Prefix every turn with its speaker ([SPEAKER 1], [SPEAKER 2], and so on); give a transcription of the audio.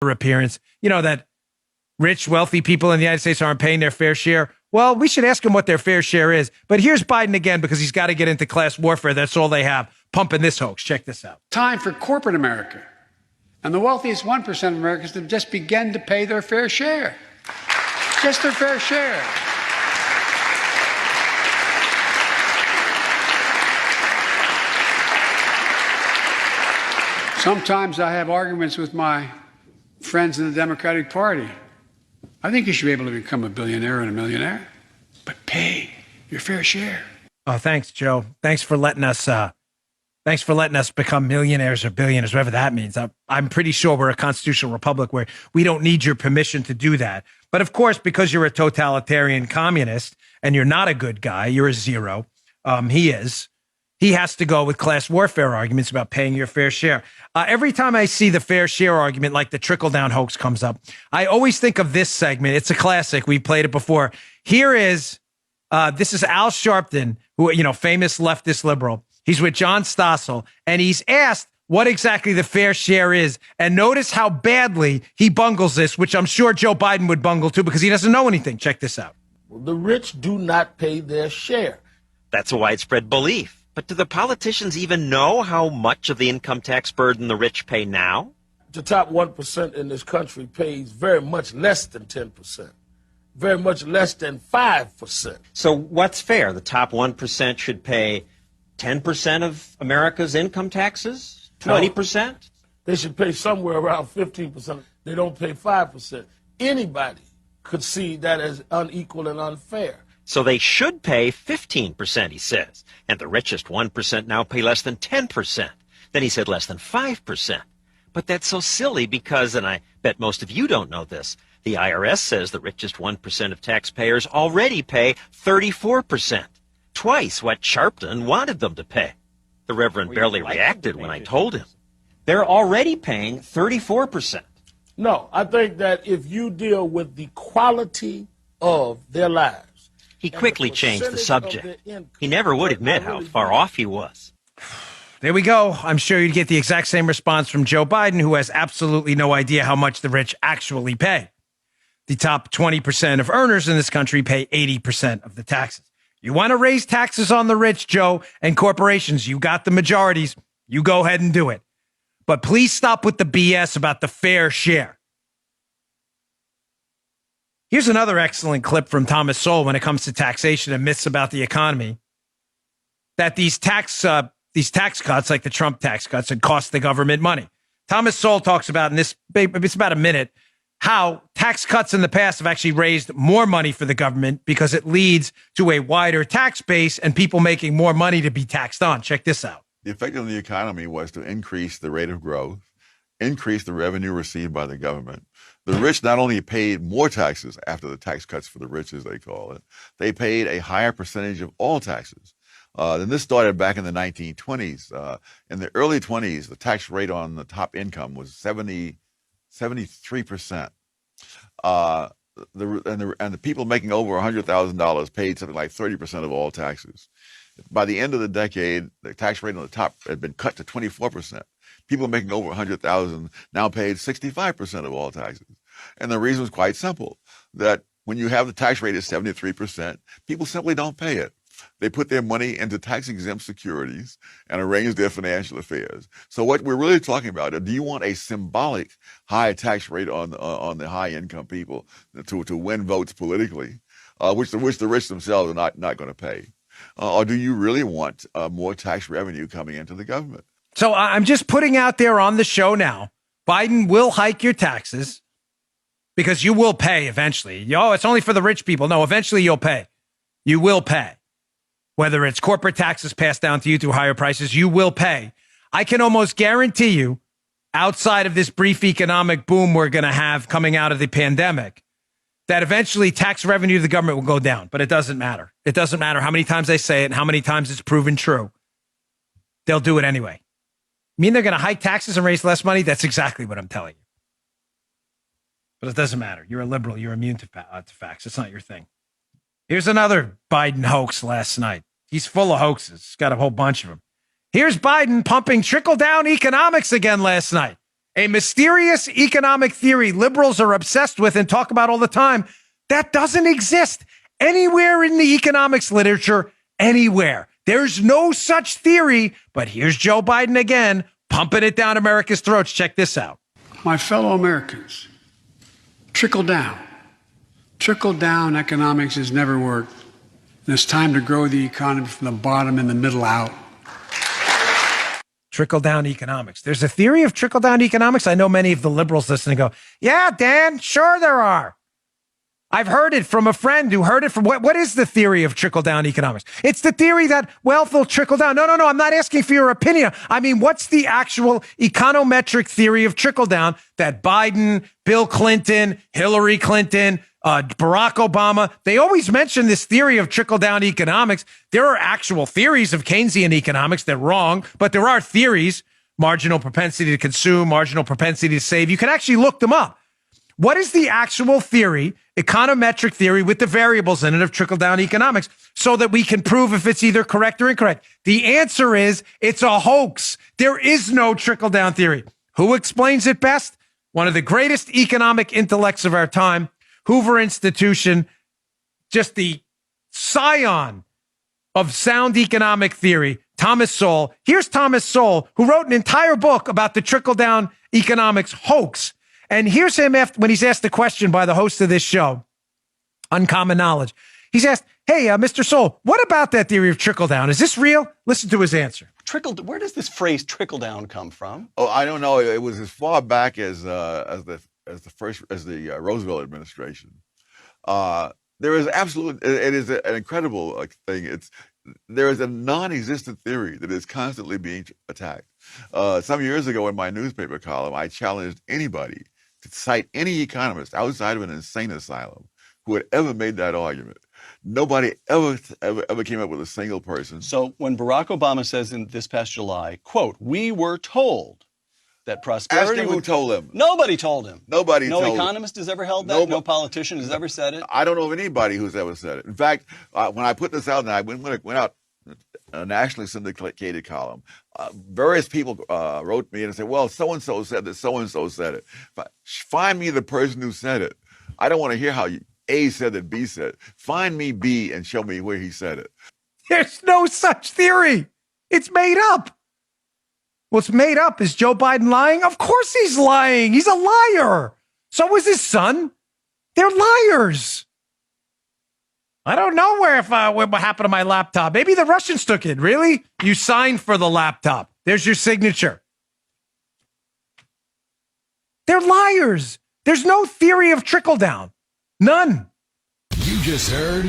[SPEAKER 1] appearance, that rich, wealthy people in the United States aren't paying their fair share. Well, we should ask them what their fair share is. But here's Biden again, because he's got to get into class warfare. That's all they have, pumping this hoax. Check this out.
[SPEAKER 2] Time for corporate America and the wealthiest 1% of Americans to just begin to pay their fair share. Just their fair share. Sometimes I have arguments with my friends in the Democratic Party. I think you should be able to become a billionaire and a millionaire, but pay your fair share.
[SPEAKER 1] Oh, thanks, Joe. Thanks for letting us become millionaires or billionaires, whatever that means. I'm pretty sure we're a constitutional republic where we don't need your permission to do that. But of course, because you're a totalitarian communist and you're not a good guy, you're a zero. He has to go with class warfare arguments about paying your fair share. Every time I see the fair share argument, like the trickle-down hoax comes up, I always think of this segment. It's a classic. We played it before. This is Al Sharpton, who, famous leftist liberal. He's with John Stossel, and he's asked what exactly the fair share is. And notice how badly he bungles this, which I'm sure Joe Biden would bungle too, because he doesn't know anything. Check this out.
[SPEAKER 3] Well, the rich do not pay their share.
[SPEAKER 4] That's a widespread belief. But do the politicians even know how much of the income tax burden the rich pay now?
[SPEAKER 3] The top 1% in this country pays very much less than 10%, very much less than 5%.
[SPEAKER 4] So what's fair? The top 1% should pay 10% of America's income taxes? 20%?
[SPEAKER 3] No, they should pay somewhere around 15%. They don't pay 5%. Anybody could see that as unequal and unfair.
[SPEAKER 4] So they should pay 15%, he says. And the richest 1% now pay less than 10%. Then he said less than 5%. But that's so silly because, and I bet most of you don't know this, the IRS says the richest 1% of taxpayers already pay 34%. Twice what Sharpton wanted them to pay. The Reverend barely reacted when I told him. They're already paying 34%.
[SPEAKER 3] No, I think that if you deal with the quality of their lives,
[SPEAKER 4] he quickly changed the subject. He never would admit how far off he was.
[SPEAKER 1] There we go. I'm sure you'd get the exact same response from Joe Biden, who has absolutely no idea how much the rich actually pay. The top 20% of earners in this country pay 80% of the taxes. You want to raise taxes on the rich, Joe, and corporations. You got the majorities. You go ahead and do it. But please stop with the BS about the fair share. Here's another excellent clip from Thomas Sowell when it comes to taxation and myths about the economy. That these tax cuts, like the Trump tax cuts, would cost the government money. Thomas Sowell talks about in this, it's about a minute, how tax cuts in the past have actually raised more money for the government because it leads to a wider tax base and people making more money to be taxed on. Check this out.
[SPEAKER 5] The effect on the economy was to increase the rate of growth, increase the revenue received by the government. The rich not only paid more taxes after the tax cuts for the rich, as they call it, they paid a higher percentage of all taxes. And this started back in the 1920s. In the early 20s, the tax rate on the top income was 73%. The people making over $100,000 paid something like 30% of all taxes. By the end of the decade, the tax rate on the top had been cut to 24%. People making over $100,000 now paid 65% of all taxes. And the reason was quite simple, that when you have the tax rate at 73%, people simply don't pay it. They put their money into tax-exempt securities and arrange their financial affairs. So what we're really talking about, do you want a symbolic high tax rate on the high-income people to win votes politically, which the rich themselves are not going to pay? Or do you really want more tax revenue coming into the government?
[SPEAKER 1] So I'm just putting out there on the show now, Biden will hike your taxes because you will pay eventually. It's only for the rich people. No, eventually you'll pay. You will pay. Whether it's corporate taxes passed down to you through higher prices, you will pay. I can almost guarantee you, outside of this brief economic boom we're going to have coming out of the pandemic, that eventually tax revenue to the government will go down. But it doesn't matter. It doesn't matter how many times they say it and how many times it's proven true. They'll do it anyway. Mean they're going to hike taxes and raise less money? That's exactly what I'm telling you. But it doesn't matter. You're a liberal. You're immune to facts. It's not your thing. Here's another Biden hoax last night. He's full of hoaxes. He's got a whole bunch of them. Here's Biden pumping trickle-down economics again last night. a mysterious economic theory liberals are obsessed with and talk about all the time, that doesn't exist anywhere in the economics literature, anywhere. There's no such theory, but here's Joe Biden again, pumping it down America's throats. Check this out.
[SPEAKER 2] My fellow Americans, trickle down. Trickle down economics has never worked. And it's time to grow the economy from the bottom and the middle out.
[SPEAKER 1] Trickle down economics. There's a theory of trickle down economics. I know many of the liberals listening go, yeah, Dan, sure there are. I've heard it from a friend who heard it from, what is the theory of trickle down economics? It's the theory that wealth will trickle down. No. I'm not asking for your opinion. I mean, what's the actual econometric theory of trickle down that Biden, Bill Clinton, Hillary Clinton, Barack Obama, they always mention this theory of trickle down economics. There are actual theories of Keynesian economics. They're wrong, but there are theories, marginal propensity to consume, marginal propensity to save. You can actually look them up. What is the actual theory, econometric theory with the variables in it of trickle down economics so that we can prove if it's either correct or incorrect? The answer is it's a hoax. There is no trickle down theory. Who explains it best? One of the greatest economic intellects of our time, Hoover Institution, just the scion of sound economic theory, Thomas Sowell. Here's Thomas Sowell, who wrote an entire book about the trickle down economics hoax. And here's him when he's asked the question by the host of this show, Uncommon Knowledge. He's asked, hey, Mr. Sowell, what about that theory of trickle down? Is this real? Listen to his answer.
[SPEAKER 6] Where does this phrase trickle down come from?
[SPEAKER 5] Oh, I don't know. It was as far back as the Roosevelt administration. There is it is an incredible thing. There is a non-existent theory that is constantly being attacked. Some years ago in my newspaper column, I challenged anybody to cite any economist outside of an insane asylum who had ever made that argument. Nobody ever came up with a single person.
[SPEAKER 6] So when Barack Obama says in this past July, quote, we were told that prosperity.
[SPEAKER 5] Ask him who told him.
[SPEAKER 6] Nobody told him.
[SPEAKER 5] Nobody
[SPEAKER 6] no
[SPEAKER 5] told him.
[SPEAKER 6] No economist has ever held that. No politician has ever said it.
[SPEAKER 5] I don't know of anybody who's ever said it. In fact, when I put this out, and I went out a nationally syndicated column, various people wrote me and said, well, so-and-so said that, so-and-so said it. Find me the person who said it. I don't want to hear how A said that B said it. Find me B and show me where he said it.
[SPEAKER 1] There's no such theory. It's made up. What's made up is Joe Biden lying? Of course he's lying. He's a liar. So is his son. They're liars. I don't know what happened to my laptop. Maybe the Russians took it. Really? You signed for the laptop. There's your signature. They're liars. There's no theory of trickle down. None.
[SPEAKER 7] You just heard